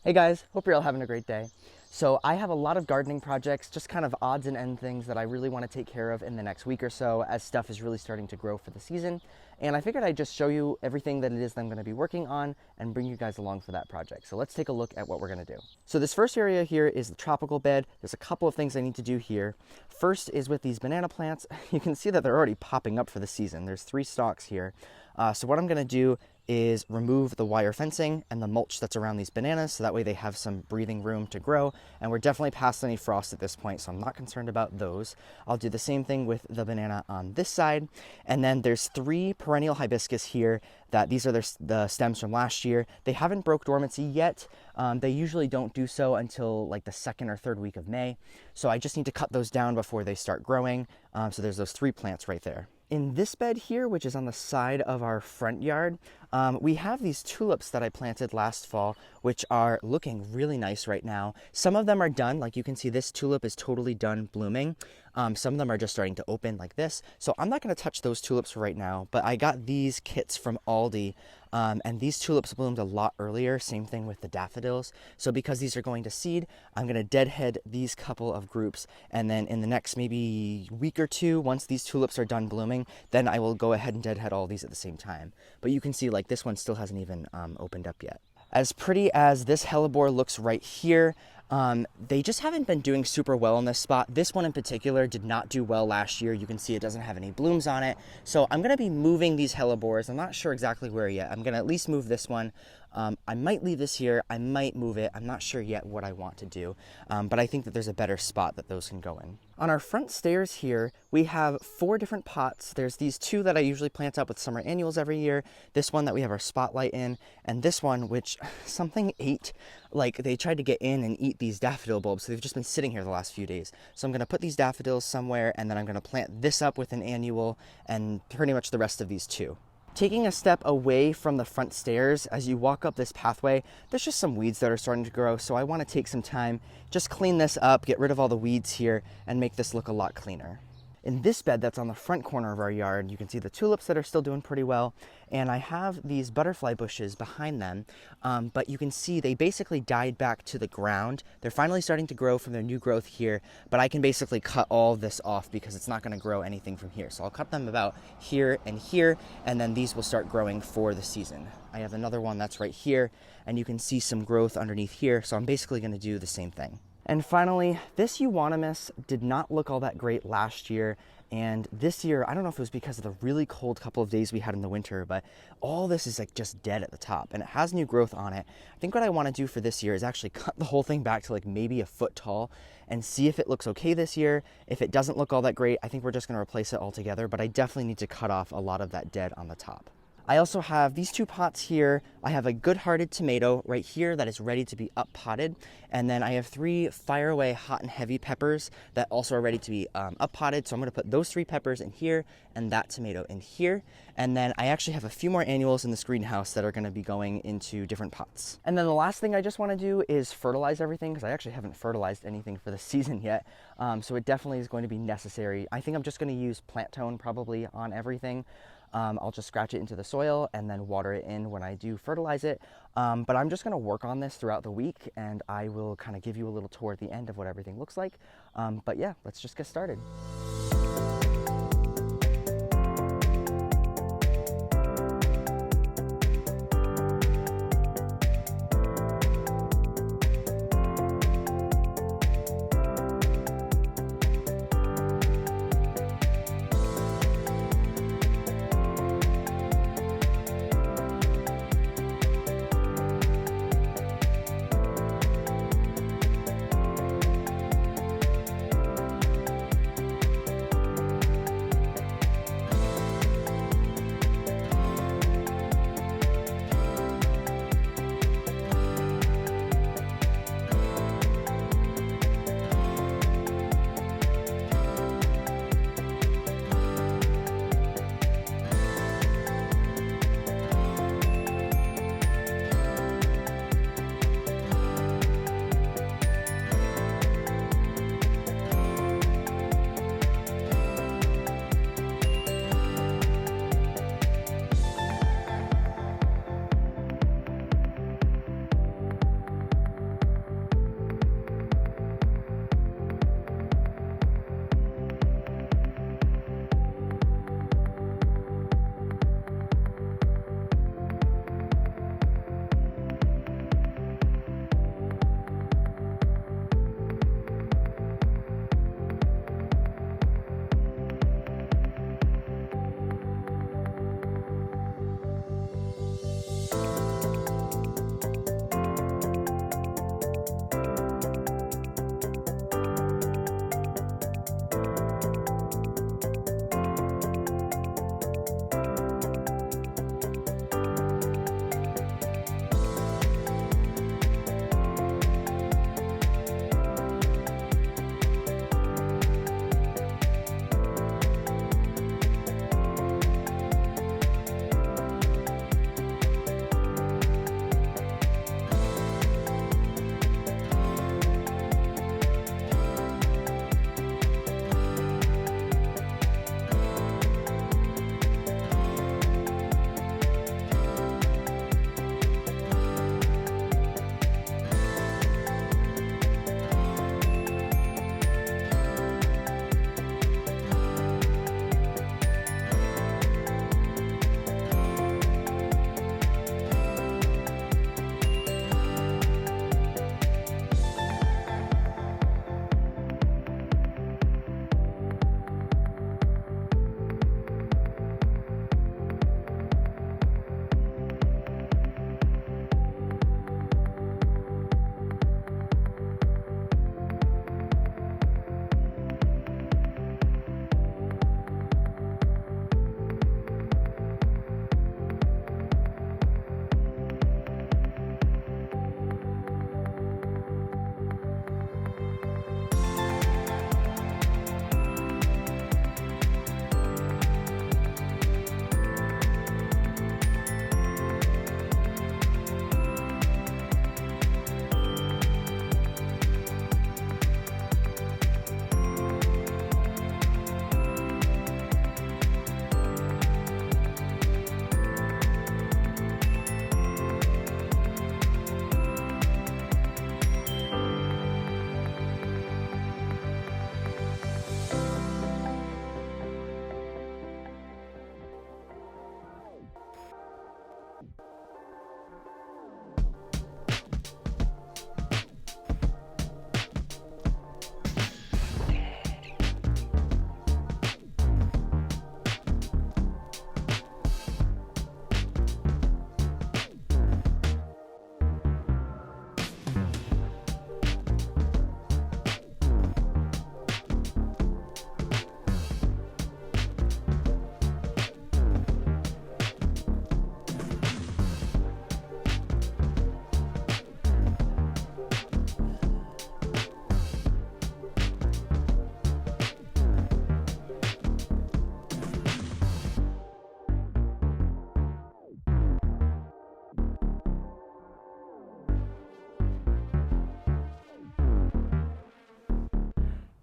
Hey guys, hope you're all having a great day. So I have a lot of gardening projects, just kind of odds and end things that I really want to take care of in the next week or so as stuff is really starting to grow for the season. And I figured I'd just show you everything that it is that I'm going to be working on and bring you guys along for that project. So let's take a look at what we're going to do. So this first area here is the tropical bed. There's a couple of things I need to do here. First is with these banana plants. You can see that they're already popping up for the season. There's 3 stalks here. So what I'm going to do is remove the wire fencing and the mulch that's around these bananas so that way they have some breathing room to grow, and we're definitely past any frost at this point, so I'm not concerned about those. I'll do the same thing with the banana on this side, and then there's 3 perennial hibiscus here that these are the stems from last year. They haven't broke dormancy yet. They usually don't do so until like the 2nd or 3rd week of May, so I just need to cut those down before they start growing. So there's those 3 plants right there. In this bed here, which is on the side of our front yard, we have these tulips that I planted last fall, which are looking really nice right now. Some of them are done, like you can see this tulip is totally done blooming. Some of them are just starting to open like this. So I'm not going to touch those tulips right now, but I got these kits from Aldi, and these tulips bloomed a lot earlier. Same thing with the daffodils. So because these are going to seed, I'm going to deadhead these couple of groups, and then in the next maybe week or 2, once these tulips are done blooming, then I will go ahead and deadhead all these at the same time. But you can see like this one still hasn't even opened up yet. As pretty as this hellebore looks right here, they just haven't been doing super well in this spot. This one in particular did not do well last year. You can see it doesn't have any blooms on it. So I'm going to be moving these hellebores. I'm not sure exactly where yet. I'm going to at least move this one. I might leave this here. I might move it. I'm not sure yet what I want to do, but I think that there's a better spot that those can go in. On our front stairs here, we have 4 different pots. There's these 2 that I usually plant up with summer annuals every year, this one that we have our spotlight in, and this one which something ate, like they tried to get in and eat these daffodil bulbs, so they've just been sitting here the last few days. So I'm going to put these daffodils somewhere, and then I'm going to plant this up with an annual and pretty much the rest of these 2. Taking a step away from the front stairs, as you walk up this pathway, there's just some weeds that are starting to grow, so I want to take some time, just clean this up, get rid of all the weeds here, and make this look a lot cleaner. In this bed that's on the front corner of our yard, you can see the tulips that are still doing pretty well, and I have these butterfly bushes behind them, but you can see they basically died back to the ground. They're finally starting to grow from their new growth here, but I can basically cut all this off because it's not going to grow anything from here. So I'll cut them about here, and then these will start growing for the season. I have another one that's right here, and you can see some growth underneath here, so I'm basically going to do the same thing. And finally, this euonymus did not look all that great last year, and this year, I don't know if it was because of the really cold couple of days we had in the winter, but all this is like just dead at the top, and it has new growth on it. I think what I want to do for this year is actually cut the whole thing back to like maybe a foot tall and see if it looks okay this year. If it doesn't look all that great, I think we're just going to replace it altogether, but I definitely need to cut off a lot of that dead on the top. I also have these 2 pots here. I have a good-hearted tomato right here that is ready to be up potted. And then I have 3 Fire Away hot and heavy peppers that also are ready to be up potted. So I'm gonna put those 3 peppers in here and that tomato in here. And then I actually have a few more annuals in this greenhouse that are gonna be going into different pots. And then the last thing I just wanna do is fertilize everything, because I actually haven't fertilized anything for the season yet. So it definitely is going to be necessary. I think I'm just gonna use plant tone probably on everything. I'll just scratch it into the soil and then water it in when I do fertilize it. But I'm just going to work on this throughout the week, and I will kind of give you a little tour at the end of what everything looks like. But yeah, let's just get started.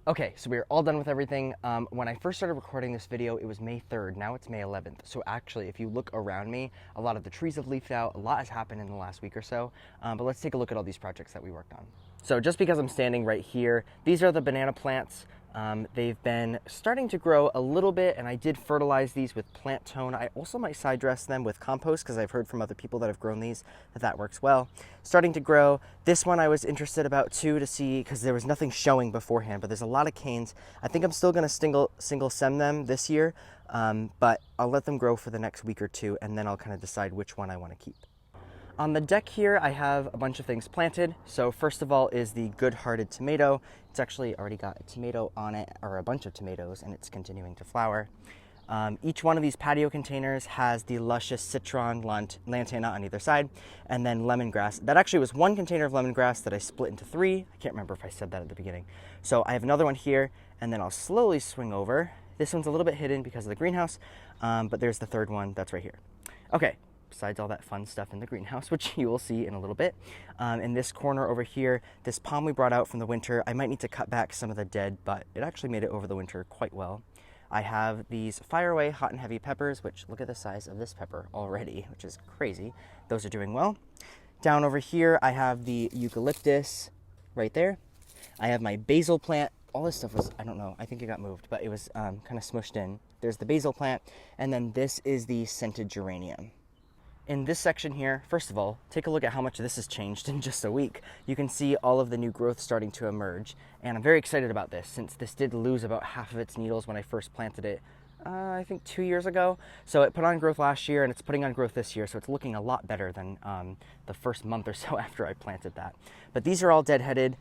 Okay, so we're all done with everything. When I first started recording this video, it was May 3rd. Now it's May 11th. So actually, if you look around me, a lot of the trees have leafed out. A lot has happened in the last week or so. But let's take a look at all these projects that we worked on. So just because I'm standing right here, these are the banana plants. They've been starting to grow a little bit, and I did fertilize these with plant tone. I also might side dress them with compost because I've heard from other people that have grown these that works well. Starting to grow. This one I was interested about too to see because there was nothing showing beforehand, but there's a lot of canes. I think I'm still going to single stem them this year, but I'll let them grow for the next week or two, and then I'll kind of decide which one I want to keep. On the deck here, I have a bunch of things planted. So first of all is the good-hearted tomato. It's actually already got a tomato on it, or a bunch of tomatoes, and it's continuing to flower. Each one of these patio containers has the luscious citron lantana on either side, and then lemongrass. That actually was one container of lemongrass that I split into 3. I can't remember if I said that at the beginning. So I have another one here, and then I'll slowly swing over. This one's a little bit hidden because of the greenhouse, but there's the third one that's right here. Okay. Besides all that fun stuff in the greenhouse, which you will see in a little bit. In this corner over here, this palm we brought out from the winter, I might need to cut back some of the dead, but it actually made it over the winter quite well. I have these Fire Away hot and heavy peppers, which look at the size of this pepper already, which is crazy. Those are doing well. Down over here, I have the eucalyptus right there. I have my basil plant. All this stuff was, I don't know, I think it got moved, but it was kind of smushed in. There's the basil plant, and then this is the scented geranium. In this section here, first of all, take a look at how much this has changed in just a week. You can see all of the new growth starting to emerge, and I'm very excited about this since this did lose about half of its needles when I first planted it, I think 2 years ago. So it put on growth last year, and it's putting on growth this year, so it's looking a lot better than the first month or so after I planted that. But these are all deadheaded.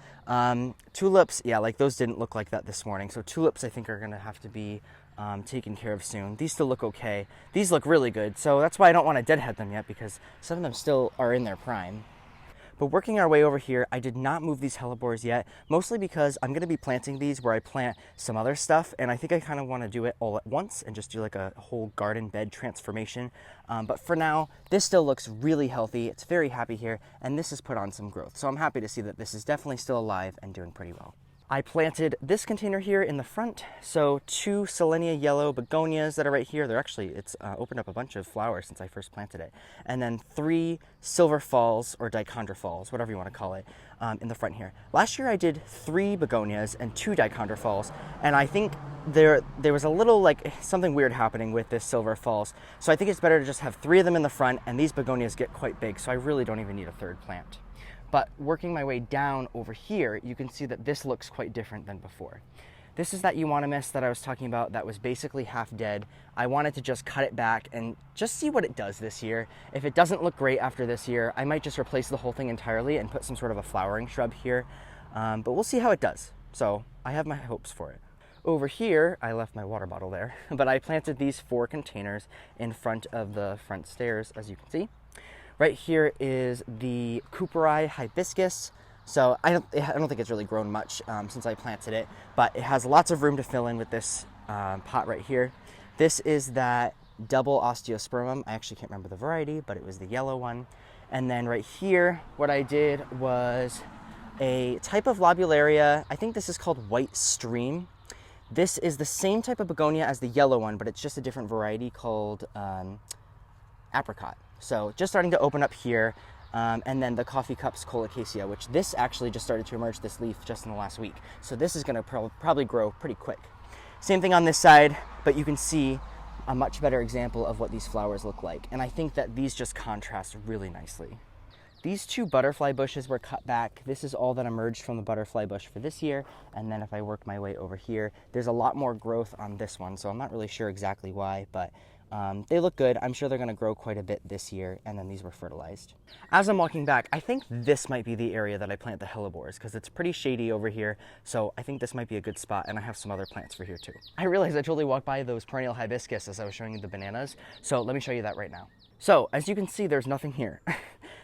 Tulips, yeah, like those didn't look like that this morning, so tulips I think are gonna have to be taken care of soon. These still look okay. These look really good, so that's why I don't want to deadhead them yet, because some of them still are in their prime. But working our way over here, I did not move these hellebores yet, mostly because I'm going to be planting these where I plant some other stuff, and I think I kind of want to do it all at once and just do like a whole garden bed transformation. But for now, this still looks really healthy. It's very happy here, and this has put on some growth. So I'm happy to see that this is definitely still alive and doing pretty well. I planted this container here in the front, so 2 Selenia yellow begonias that are right here. It's opened up a bunch of flowers since I first planted it. And then 3 silver falls, or dichondra falls, whatever you want to call it, in the front here. Last year I did 3 begonias and 2 dichondra falls, and I think there was a little, like, something weird happening with this silver falls. So I think it's better to just have 3 of them in the front, and these begonias get quite big, so I really don't even need a 3rd plant. But working my way down over here, you can see that this looks quite different than before. This is that euonymus that I was talking about that was basically half dead. I wanted to just cut it back and just see what it does this year. If it doesn't look great after this year, I might just replace the whole thing entirely and put some sort of a flowering shrub here. But we'll see how it does. So I have my hopes for it. Over here, I left my water bottle there, but I planted these 4 containers in front of the front stairs, as you can see. Right here is the Cooperi hibiscus. So I don't think it's really grown much since I planted it, but it has lots of room to fill in with this pot right here. This is that double osteospermum. I actually can't remember the variety, but it was the yellow one. And then right here, what I did was a type of lobularia. I think this is called white stream. This is the same type of begonia as the yellow one, but it's just a different variety called apricot. So just starting to open up here, and then the coffee cups colocasia, which this actually just started to emerge, this leaf, just in the last week. So this is going to probably grow pretty quick. Same thing on this side, but you can see a much better example of what these flowers look like. And I think that these just contrast really nicely. These 2 butterfly bushes were cut back. This is all that emerged from the butterfly bush for this year. And then if I work my way over here, there's a lot more growth on this one. So I'm not really sure exactly why, but they look good. I'm sure they're going to grow quite a bit this year, and then these were fertilized. As I'm walking back, I think this might be the area that I plant the hellebores because it's pretty shady over here, so I think this might be a good spot, and I have some other plants for here too. I realized I totally walked by those perennial hibiscus as I was showing you the bananas, so let me show you that right now. So as you can see, there's nothing here,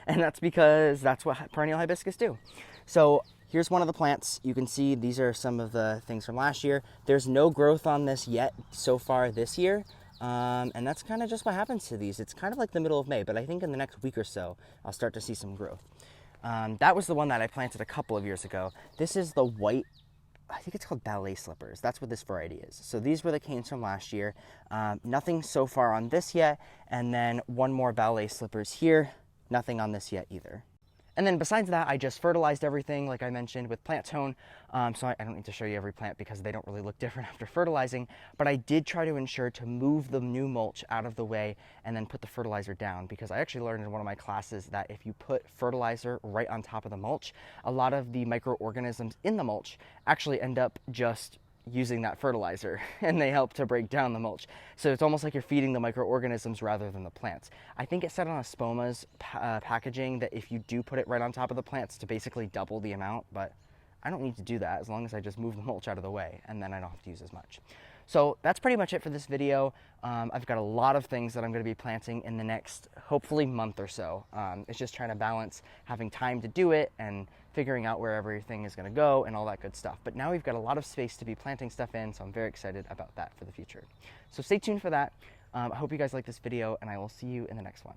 and that's because that's what perennial hibiscus do. So here's one of the plants. You can see these are some of the things from last year. There's no growth on this yet so far this year. And that's kind of just what happens to these. It's kind of like the middle of May, but I think in the next week or so, I'll start to see some growth. That was the one that I planted a couple of years ago. This is the white I think it's called ballet slippers. That's what this variety is. So these were the canes from last year. Nothing so far on this yet. And then one more ballet slippers here. Nothing on this yet either. And then besides that, I just fertilized everything, like I mentioned, with plant tone. So I don't need to show you every plant because they don't really look different after fertilizing. But I did try to ensure to move the new mulch out of the way and then put the fertilizer down, because I actually learned in one of my classes that if you put fertilizer right on top of the mulch, a lot of the microorganisms in the mulch actually end up just using that fertilizer, and they help to break down the mulch. So it's almost like you're feeding the microorganisms rather than the plants. I think it said on Espoma's packaging that if you do put it right on top of the plants to basically double the amount, but I don't need to do that as long as I just move the mulch out of the way, and then I don't have to use as much. So that's pretty much it for this video. I've got a lot of things that I'm going to be planting in the next, hopefully, month or so. It's just trying to balance having time to do it and figuring out where everything is going to go and all that good stuff. But now we've got a lot of space to be planting stuff in, so I'm very excited about that for the future. So stay tuned for that. I hope you guys like this video, and I will see you in the next one.